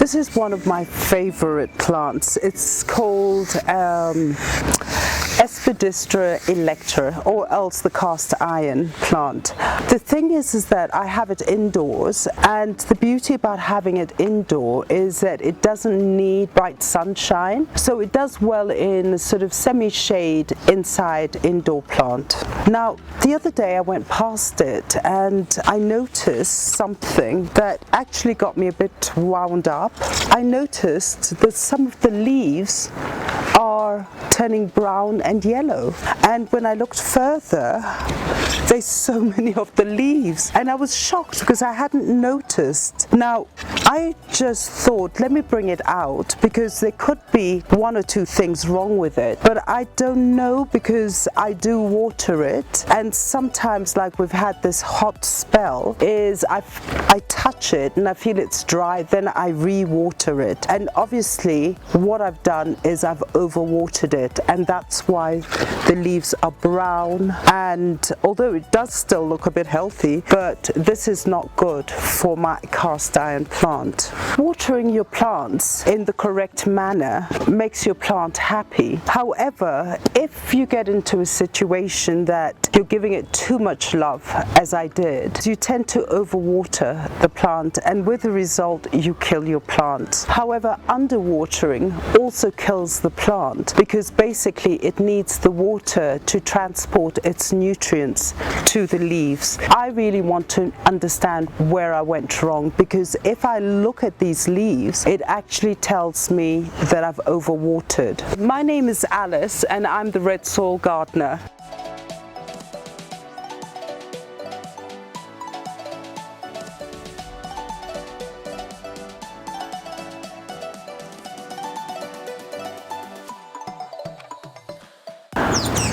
This is one of my favorite plants. It's called Espidistra electra, or else the cast iron plant. The thing is that I have it indoors, and the beauty about having it indoor is that it doesn't need bright sunshine, so it does well in sort of semi-shade inside indoor plant. Now, the other day I went past it and I noticed something that actually got me a bit wound up. I noticed that some of the leaves are turning brown and yellow, and when I looked further, there's so many of the leaves, and I was shocked because I hadn't noticed. Now, I just thought, let me bring it out because there could be one or two things wrong with it, but I don't know because I do water it, and sometimes, like we've had this hot spell, is I touch it and I feel it's dry, then I re-water it, and obviously what I've done is I've overwatered it, and that's why the leaves are brown. And although it does still look a bit healthy, but this is not good for my cast iron plant. Watering your plants in the correct manner makes your plant happy. However, if you get into a situation that you're giving it too much love, as I did, you tend to overwater the plant, and with the result you kill your plant. However, underwatering also kills the plant because basically it needs the water to transport its nutrients to the leaves. I really want to understand where I went wrong, because if I look at these leaves, it actually tells me that I've overwatered. My name is Alice and I'm the Red Soil Gardener.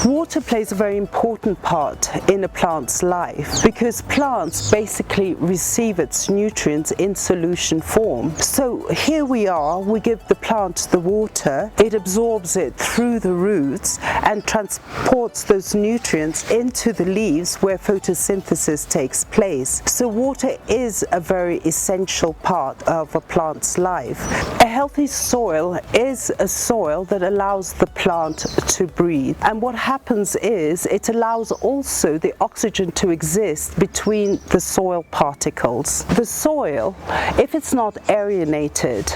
Water plays a very important part in a plant's life because plants basically receive its nutrients in solution form. So here we are, we give the plant the water, it absorbs it through the roots and transports those nutrients into the leaves where photosynthesis takes place. So water is a very essential part of a plant's life. A healthy soil is a soil that allows the plant to breathe, and what happens is it allows also the oxygen to exist between the soil particles. The soil, if it's not aerated,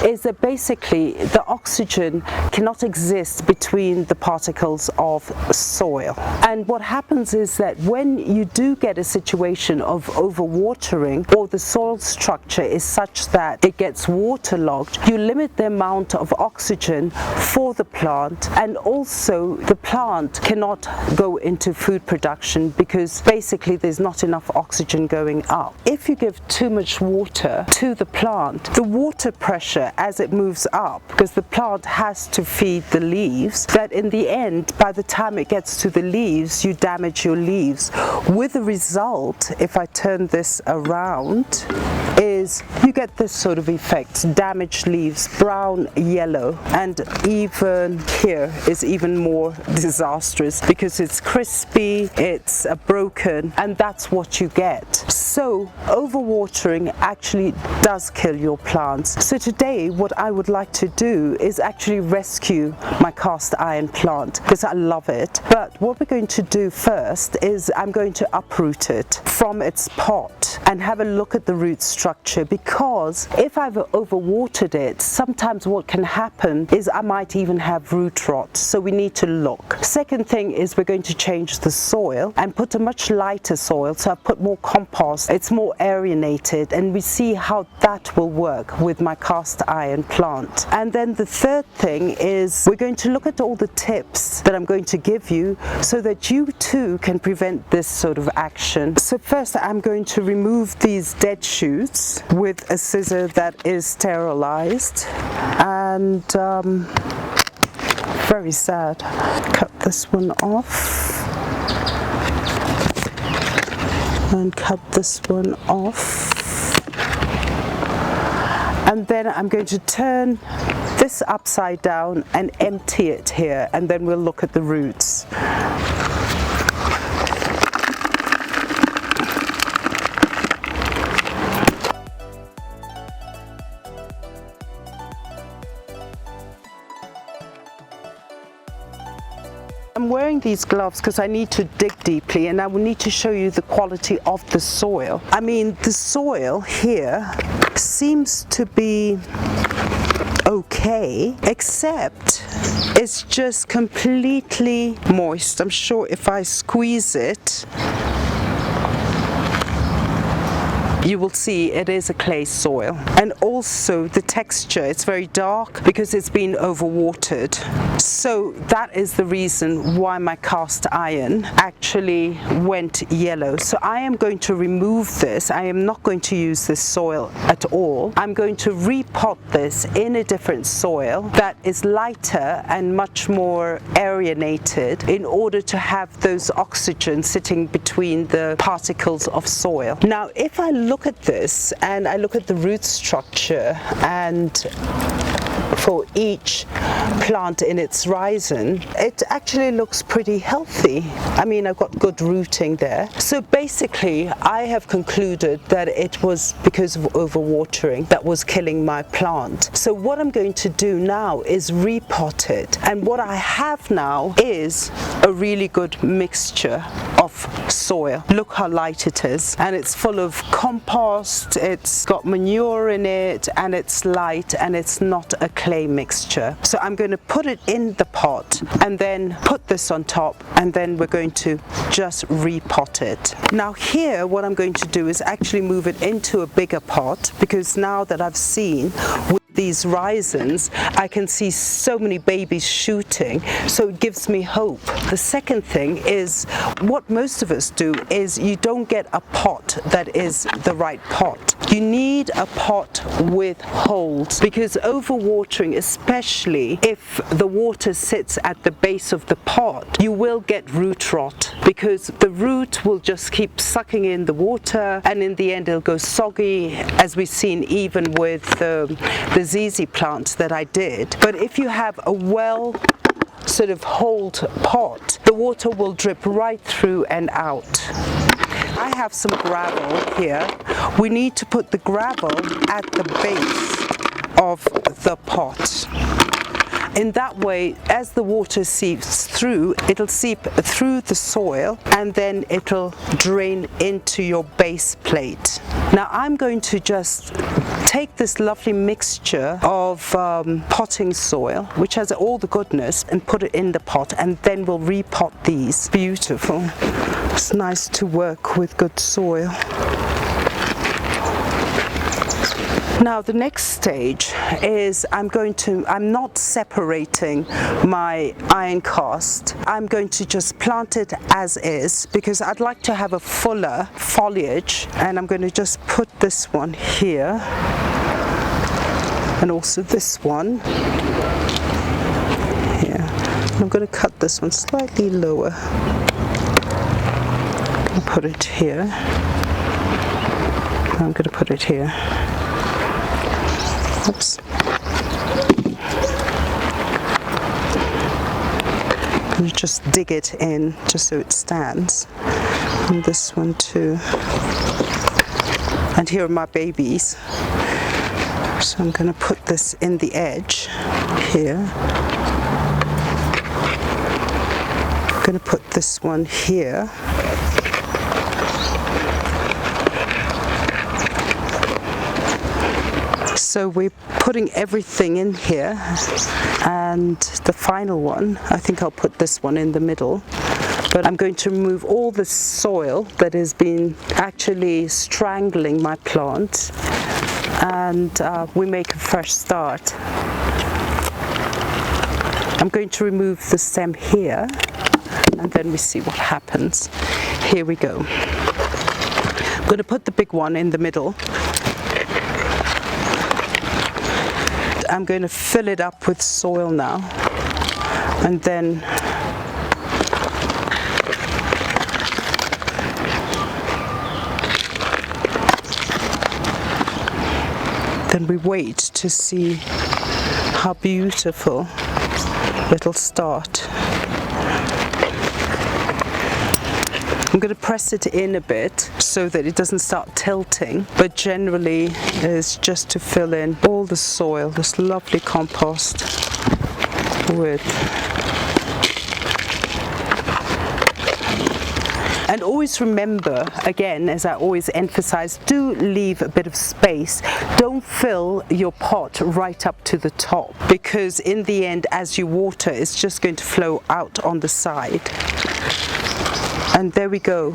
is that basically the oxygen cannot exist between the particles of soil. And what happens is that when you do get a situation of overwatering, or the soil structure is such that it gets waterlogged, you limit the amount of oxygen for the plant, and also the plant cannot go into food production because basically there's not enough oxygen going up. If you give too much water to the plant, the water pressure as it moves up, because the plant has to feed the leaves, that in the end, by the time it gets to the leaves, you damage your leaves. With the result, if I turn this around, is you get this sort of effect: damaged leaves, brown, yellow, and even here is even more disastrous because it's crispy, it's broken, and that's what you get. So overwatering actually does kill your plants. So today what I would like to do is actually rescue my cast iron plant because I love it. But what we're going to do first is I'm going to uproot it from its pot and have a look at the root structure, because if I've overwatered it, sometimes what can happen is I might even have root rot, so we need to look. Second thing is we're going to change the soil and put a much lighter soil, so I've put more compost, it's more aerated, and we see how that will work with my cast iron plant. And then the third thing is we're going to look at all the tips that I'm going to give you so that you too can prevent this sort of action. So first I'm going to remove these dead shoots with a scissor that is sterilized, and very sad. Cut this one off and cut this one off, and then I'm going to turn this upside down and empty it here, and then we'll look at the roots. I'm wearing these gloves because I need to dig deeply, and I will need to show you the quality of the soil. I mean, the soil here seems to be okay, except it's just completely moist. I'm sure if I squeeze it, you will see it is a clay soil. And also the texture, it's very dark because it's been overwatered. So that is the reason why my cast iron actually went yellow. So I am going to remove this. I am not going to use this soil at all. I'm going to repot this in a different soil that is lighter and much more aerated in order to have those oxygen sitting between the particles of soil. Now, if I look at this and I look at the root structure, and for each plant in its rhizome, it actually looks pretty healthy. I mean, I've got good rooting there. So basically, I have concluded that it was because of overwatering that was killing my plant. So what I'm going to do now is repot it. And what I have now is a really good mixture of soil. Look how light it is. And it's full of compost, it's got manure in it, and it's light, and it's not a clay mixture. So I'm going to put it in the pot and then put this on top, and then we're going to just repot it. Now here what I'm going to do is actually move it into a bigger pot, because now that I've seen with these rhizomes, I can see so many babies shooting, so it gives me hope. The second thing is, what most of us do is you don't get a pot that is the right pot. You need a pot with holes, because overwatering, especially if the water sits at the base of the pot, you will get root rot, because the root will just keep sucking in the water, and in the end it'll go soggy, as we've seen even with the ZZ plants that I did. But if you have a well sort of holed pot, the water will drip right through and out. I have some gravel here. We need to put the gravel at the base of the pot. In that way, as the water seeps through, it'll seep through the soil, and then it'll drain into your base plate. Now I'm going to just take this lovely mixture of potting soil, which has all the goodness, and put it in the pot, and then we'll repot these. Beautiful. It's nice to work with good soil. Now the next stage is I'm not separating my iron cast. I'm going to just plant it as is, because I'd like to have a fuller foliage, and I'm going to just put this one here and also this one here. I'm going to cut this one slightly lower and put it here. I'm going to put it here. Oops. And just dig it in just so it stands. And this one too. And here are my babies. So I'm going to put this in the edge here. I'm going to put this one here. So we're putting everything in here, and the final one, I think I'll put this one in the middle. But I'm going to remove all the soil that has been actually strangling my plant, and we make a fresh start. I'm going to remove the stem here, and then we see what happens. Here we go. I'm going to put the big one in the middle. I'm going to fill it up with soil now, and then we wait to see how beautiful it'll start. I'm going to press it in a bit so that it doesn't start tilting, but generally it's just to fill in all the soil, this lovely compost with And always remember, again, as I always emphasize, do leave a bit of space. Don't fill your pot right up to the top, because in the end, as you water, it's just going to flow out on the side. And there we go,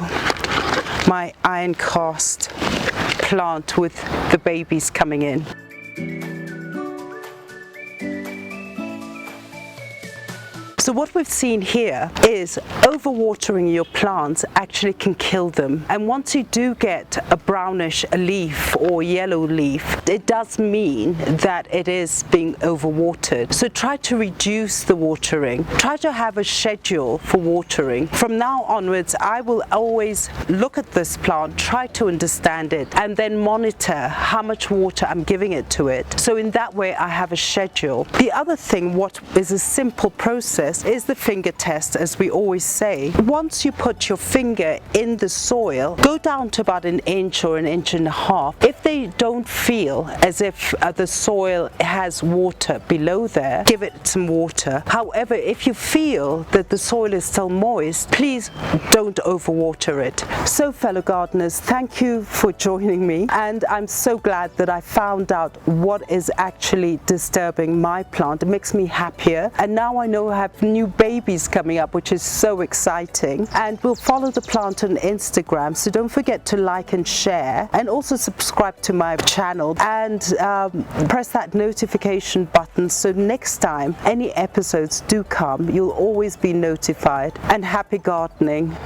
my iron cast plant with the babies coming in. So what we've seen here is overwatering your plants actually can kill them. And once you do get a brownish leaf or yellow leaf, it does mean that it is being overwatered. So try to reduce the watering. Try to have a schedule for watering. From now onwards, I will always look at this plant, try to understand it, and then monitor how much water I'm giving it to it. So in that way, I have a schedule. The other thing, what is a simple process, is the finger test, as we always say. Once you put your finger in the soil, go down to about 1 inch or 1.5 inches. If they don't feel as if the soil has water below there, give it some water. However, if you feel that the soil is still moist, please don't overwater it. So fellow gardeners, thank you for joining me, and I'm so glad that I found out what is actually disturbing my plant. It makes me happier, and now I know I have new babies coming up, which is so exciting. And we'll follow the plant on Instagram, so don't forget to like and share, and also subscribe to my channel, and press that notification button so next time any episodes do come, you'll always be notified. And happy gardening.